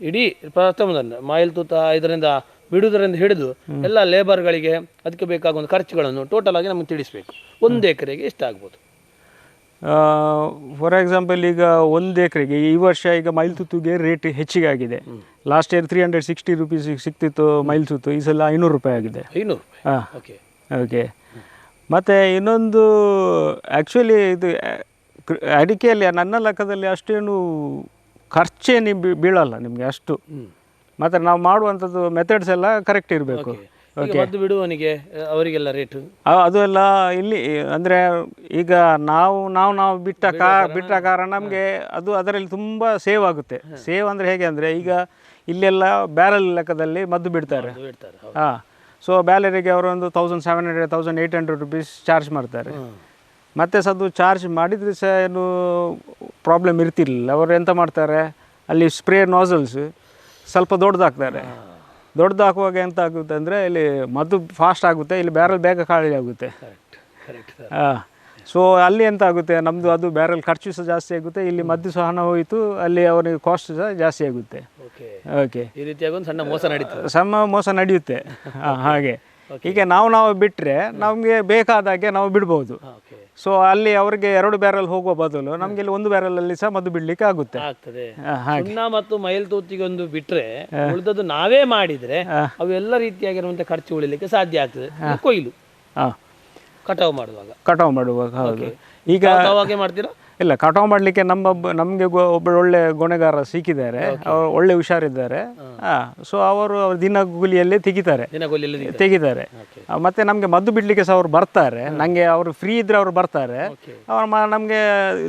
ಇಡೀ ಪ್ರಥಮದಲ್ಲಿ ಮಾಯಿಲ್ ತೂತ ಇದರಿಂದ ಬಿಡುವುದರಿಂದ ಹಿಡಿದು ಎಲ್ಲ ಲೇಬರ್ಗಳಿಗೆ ಅದಕ್ಕೆ ಬೇಕಾಗುವಂಥ ಖರ್ಚುಗಳನ್ನು ಟೋಟಲ್ ಆಗಿ ನಮಗೆ ತಿಳಿಸ್ಬೇಕು. 1 ಎಕರೆಗೆ ಎಷ್ಟಾಗ್ಬೋದು?
ಫಾರ್ ಎಕ್ಸಾಂಪಲ್ ಈಗ 1 ಎಕರೆಗೆ ಈ ವರ್ಷ ಈಗ ಮೈಲ್ತುತ್ತುಗೆ ರೇಟ್ ಹೆಚ್ಚಿಗೆ ಆಗಿದೆ. ಲಾಸ್ಟ್ ಇಯರ್ 360 ರೂಪೀಸ್ ಸಿಗ್ತಿತ್ತು ಮೈಲ್ತುತ್ತು, ಈ ಸಲ 500 ರೂಪಾಯಿ ಆಗಿದೆ.
500?
ಓಕೆ. ಮತ್ತು ಇನ್ನೊಂದು ಆ್ಯಕ್ಚುಲಿ ಇದು ಅಡಿಕೆಯಲ್ಲಿ ನನ್ನ ಲೆಕ್ಕದಲ್ಲಿ ಅಷ್ಟೇನು ಖರ್ಚೇನು ಬೀಳಲ್ಲ ನಿಮಗೆ ಅಷ್ಟು. ಮತ್ತು ನಾವು ಮಾಡುವಂಥದ್ದು ಮೆಥಡ್ಸ್ ಎಲ್ಲ ಕರೆಕ್ಟ್ ಇರಬೇಕು.
ಈಗ ಮದ್ದು ಬಿಡುವವನಿಗೆ ಅವರಿಗೆಲ್ಲ ರೇಟು
ಅದು ಎಲ್ಲ ಇಲ್ಲಿ ಅಂದರೆ ಈಗ ನಾವು ಬಿಟ್ಟ ಕಾರಣ ನಮಗೆ ಅದು ಅದರಲ್ಲಿ ತುಂಬ ಸೇವ್ ಆಗುತ್ತೆ. ಸೇವ್ ಅಂದರೆ ಹೇಗೆ ಅಂದರೆ ಈಗ ಇಲ್ಲೆಲ್ಲ ಬ್ಯಾರಲ್ ಲೆಕ್ಕದಲ್ಲಿ ಮದ್ದು ಬಿಡ್ತಾರೆ. ಹಾಂ, ಸೊ ಬ್ಯಾಲರಿಗೆ ಅವರು ಒಂದು 1700 1800 ರುಪೀಸ್ ಚಾರ್ಜ್ ಮಾಡ್ತಾರೆ. ಮತ್ತೆ ಅದು ಚಾರ್ಜ್ ಮಾಡಿದರೆ ಸಹ ಏನು ಪ್ರಾಬ್ಲಮ್ ಇರ್ತಿರ್ಲಿಲ್ಲ. ಅವರು ಎಂತ ಮಾಡ್ತಾರೆ, ಅಲ್ಲಿ ಸ್ಪ್ರೇ ನಾಸಲ್ಸ್ ಸ್ವಲ್ಪ ದೊಡ್ಡದಾಗ್ತಾರೆ. ದೊಡ್ಡದು ಹಾಕುವಾಗ ಎಂತ ಆಗುತ್ತೆ ಅಂದರೆ ಇಲ್ಲಿ ಮದ್ದು ಫಾಸ್ಟ್ ಆಗುತ್ತೆ, ಇಲ್ಲಿ ಬ್ಯಾರಲ್ ಬೇಗ ಖಾಲಿ ಆಗುತ್ತೆ. ಹಾಂ, ಸೊ ಅಲ್ಲಿ ಎಂತ ಆಗುತ್ತೆ, ನಮ್ಮದು ಅದು ಬ್ಯಾರಲ್ ಖರ್ಚು ಸಹ ಜಾಸ್ತಿ ಆಗುತ್ತೆ, ಇಲ್ಲಿ ಮದ್ದು ಸಹ ಹಣ ಹೋಯಿತು, ಅಲ್ಲಿ ಅವನಿಗೆ ಕಾಸ್ಟ್ ಸಹ ಜಾಸ್ತಿ ಆಗುತ್ತೆ. ಓಕೆ,
ಈ ರೀತಿಯಾಗಿ ಒಂದು ಸಣ್ಣ ಮೋಸ ನಡೀತದೆ.
ಸಣ್ಣ ಮೋಸ ನಡೆಯುತ್ತೆ. ಹಾಗೆ ಹೀಗೆ ನಾವು ಬಿಟ್ಟರೆ ನಮಗೆ ಬೇಕಾದಾಗೆ ನಾವು ಬಿಡ್ಬೋದು. ಸೊ ಅಲ್ಲಿ ಅವರಿಗೆ 2 ಬ್ಯಾರಲ್ ಹೋಗುವ ಬದಲು ನಮಗೆ ಇಲ್ಲಿ 1 ಬ್ಯಾರಲಲ್ಲಿ ಸಹ ಮದ್ದು ಬಿಡ್ಲಿಕ್ಕೆ ಆಗುತ್ತೆ.
ಸುಣ್ಣ ಮತ್ತು ಮೈಲ್ ತೂತಿಗೆ ಒಂದು ಬಿಟ್ರೆ ಉಳಿದದ್ದು ನಾವೇ ಮಾಡಿದ್ರೆ ಅವೆಲ್ಲ ರೀತಿಯಾಗಿರುವಂತ ಖರ್ಚು ಉಳಿಲಿಕ್ಕೆ ಸಾಧ್ಯ ಆಗ್ತದೆ. ಕೊಯ್ಲು ಕಟಾವು ಮಾಡುವಾಗ ಹೌದು. ಈಗ ಮಾಡ್ತೀರಾ? ಇಲ್ಲ, ಕಟಾವು ಮಾಡಲಿಕ್ಕೆ ನಮಗೆ ಒಬ್ಬರು ಒಳ್ಳೆ ಗೊನೆಗಾರ ಸಿಕ್ಕಿದ್ದಾರೆ, ಅವರು ಒಳ್ಳೆ ಹುಷಾರಿದ್ದಾರೆ. ಸೊ ಅವರು ದಿನ ಕೂಲಿಯಲ್ಲೇ ತೆಗಿತಾರೆ. ಮತ್ತೆ ನಮಗೆ ಮದ್ದು ಬಿಡ್ಲಿಕ್ಕೆ ಸಹ ಅವ್ರು ಬರ್ತಾರೆ. ನನಗೆ ಅವರು ಫ್ರೀ ಇದ್ರೆ ಅವ್ರು ಬರ್ತಾರೆ, ಅವ್ರು ನಮಗೆ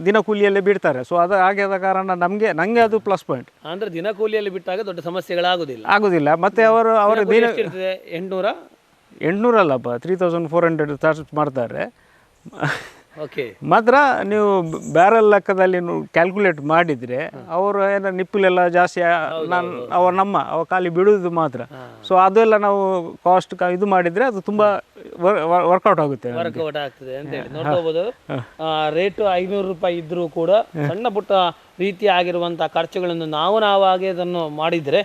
ದಿನ ಕೂಲಿಯಲ್ಲೇ ಬಿಡ್ತಾರೆ. ಸೊ ಅದು ಆಗಿದ ಕಾರಣ ನನಗೆ ಅದು ಪ್ಲಸ್ ಪಾಯಿಂಟ್. ಅಂದ್ರೆ ದಿನ ಕೂಲಿಯಲ್ಲಿ ಬಿಟ್ಟಾಗ ದೊಡ್ಡ ಸಮಸ್ಯೆಗಳಾಗುದಿಲ್ಲ.
ಮತ್ತೆ ಅವರು
800
ಅಲ್ಲಪ್ಪ, 3400 ಚಾರ್ಜ್ ಮಾಡ್ತಾರೆ. ಮಾತ್ರ ನೀವು ಬ್ಯಾರಲ್ ಲೆಕ್ಕದಲ್ಲಿ ಕ್ಯಾಲ್ಕುಲೇಟ್ ಮಾಡಿದರೆ ಅವರು ಏನೋ ನಿಪ್ಪಲೆಲ್ಲ ಜಾಸ್ತಿ ಅವ್ರು ಖಾಲಿ ಬಿಡುವುದು ಮಾತ್ರ. ಸೊ ಅದೆಲ್ಲ ನಾವು ಕಾಸ್ಟ್ ಇದು ಮಾಡಿದರೆ ಅದು ತುಂಬ ವರ್ಕೌಟ್ ಆಗ್ತದೆ
ಅಂತ ಹೇಳಿ ನೋಡ್ಕೋಬಹುದು. ರೇಟು 500 ರೂಪಾಯಿ ಇದ್ರೂ ಕೂಡ ಸಣ್ಣ ಪುಟ್ಟ ರೀತಿ ಆಗಿರುವಂತಹ ಖರ್ಚುಗಳನ್ನು ನಾವಾಗೆ ಅದನ್ನು ಮಾಡಿದರೆ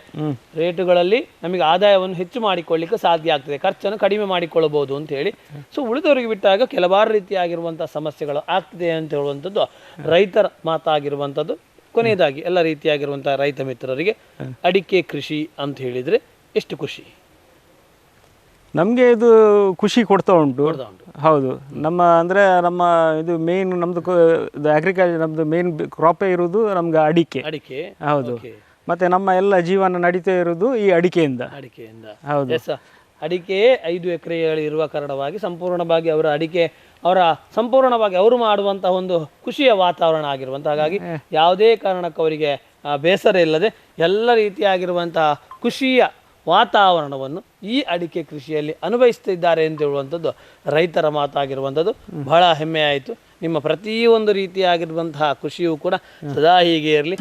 ರೇಟುಗಳಲ್ಲಿ ನಮಗೆ ಆದಾಯವನ್ನು ಹೆಚ್ಚು ಮಾಡಿಕೊಳ್ಳಿಕ್ಕೆ ಸಾಧ್ಯ ಆಗ್ತದೆ, ಖರ್ಚನ್ನು ಕಡಿಮೆ ಮಾಡಿಕೊಳ್ಳಬಹುದು ಅಂತ ಹೇಳಿ. ಸೊ ಉಳಿದವರಿಗೆ ಬಿಟ್ಟಾಗ ಕೆಲವಾರು ರೀತಿಯಾಗಿರುವಂತಹ ಸಮಸ್ಯೆಗಳು ಆಗ್ತದೆ ಅಂತ ಹೇಳುವಂಥದ್ದು ರೈತರ ಮಾತಾಗಿರುವಂಥದ್ದು. ಕೊನೆಯದಾಗಿ ಎಲ್ಲ ರೀತಿಯಾಗಿರುವಂತಹ ರೈತ ಮಿತ್ರರಿಗೆ ಅಡಿಕೆ ಕೃಷಿ ಅಂತ ಹೇಳಿದ್ರೆ ಎಷ್ಟು ಖುಷಿ?
ನಮಗೆ ಇದು ಖುಷಿ ಕೊಡ್ತಾ ಉಂಟು. ಹೌದು, ನಮ್ಮ ಇದು ಮೇನ್ ನಮ್ಮದು ಅಗ್ರಿಕಲ್ಚರ್, ನಮ್ಮದು ಮೇನ್ ಕ್ರಾಪೇ ಇರೋದು ನಮ್ಗೆ ಅಡಿಕೆ. ಹೌದು, ಮತ್ತೆ ನಮ್ಮ ಎಲ್ಲ ಜೀವನ ನಡೀತಾ ಇರೋದು ಈ ಅಡಿಕೆಯಿಂದ. ಹೌದು,
ಅಡಿಕೆ 5 ಎಕರೆ ಇರುವ ಕಾರಣವಾಗಿ ಸಂಪೂರ್ಣವಾಗಿ ಸಂಪೂರ್ಣವಾಗಿ ಅವರು ಮಾಡುವಂತಹ ಒಂದು ಖುಷಿಯ ವಾತಾವರಣ ಆಗಿರುವಂಥ, ಹಾಗಾಗಿ ಯಾವುದೇ ಕಾರಣಕ್ಕೂ ಅವರಿಗೆ ಬೇಸರ ಇಲ್ಲದೆ ಎಲ್ಲ ರೀತಿಯಾಗಿರುವಂತಹ ಖುಷಿಯ ವಾತಾವರಣವನ್ನು ಈ ಅಡಿಕೆ ಕೃಷಿಯಲ್ಲಿ ಅನುಭವಿಸ್ತಿದ್ದಾರೆ ಅಂತ ಹೇಳುವಂಥದ್ದು ರೈತರ ಮಾತಾಗಿರುವಂಥದ್ದು. ಬಹಳ ಹೆಮ್ಮೆ ಆಯಿತು. ನಿಮ್ಮ ಪ್ರತಿಯೊಂದು ರೀತಿಯಾಗಿರುವಂತಹ ಕೃಷಿಯೂ ಕೂಡ ಸದಾ ಹೀಗೆ ಇರಲಿ.